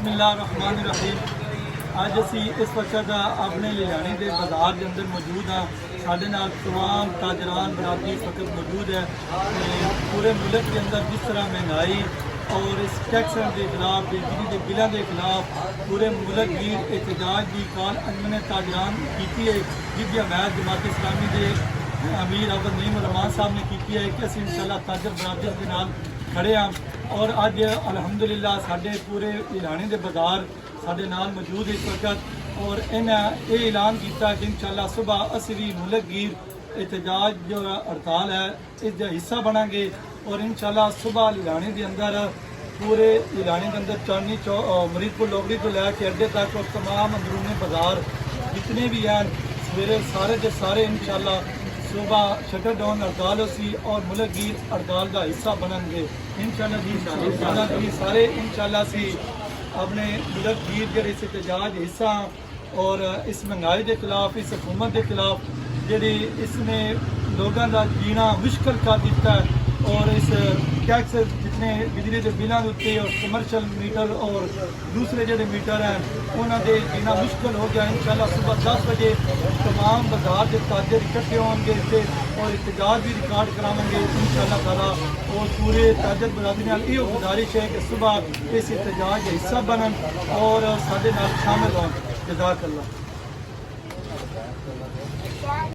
बिस्मिल्लाहिर्रहमानिर्रहीम। अज असी इस वक्त अपने लियानी के बाजार के अंदर मौजूद हाँ। साढ़े नाल तमाम ताजरान बरादरी इस वक्त मौजूद है। पूरे मुल्क के अंदर जिस तरह महंगाई और इस टैक्स के खिलाफ, बिजली के बिलों के खिलाफ पूरे मुल्क की एहतजाज की कॉल अंजुमन ताजरान की है, जिसकी हमायत जमात इस्लामी के अमीर अब्दुल नईम रहमान साहब ने की है कि असीं इंशाअल्लाह ताजर बरादरी के नाल खड़े हाँ। और अज अलहमदुलिल्लाह साढ़े पूरे इलाने के बाजार साढ़े नाल मौजूद इस वक्त। और इन्हें ये ऐलान किया कि इंशाअल्लाह सुबह असी भी मुल्क गिर एहतजाज जो हड़ताल है इसका हिस्सा बनांगे। और इंशाअल्लाह सुबह लिलाने के अंदर पूरे लिलाने के अंदर चांदनी मरीदपुर लोगड़ी को लैके अड्डे तक और तमाम अंदरूनी बाजार जितने भी हैं सवेरे सारे के सारे इंशाअल्लाह सुबह शटर डाउन हड़ताल होसी और मुल्क गिर हड़ताल का हिस्सा बनेंगे इंशाअल्लाह जी। सारे इंशाअल्लाह सी अपने मुल्क गिर के इस एहतजाज हिस्सा और इस महंगाई के खिलाफ, इस हुकूमत के खिलाफ जी इसने लोगों का जीना मुश्किल कर दिता है। और इस टैक्स जितने बिजली के बिलों के उत्ते और कमर्शल मीटर और दूसरे जोड़े मीटर हैं उन्होंने जीना मुश्किल हो गया। इंशाअल्लाह सुबह 10 बजे तमाम बाजार के ताजर इकट्ठे होंगे इतने और एहतजाज भी रिकॉर्ड कराएंगे इंशाअल्लाह ताला। और पूरे ताजर बरादरी नाल ये गुजारिश है कि सुबह इस एहतजाज का हिस्सा बनन और साडे नाल शामिल हों। जज़ाकल्लाह।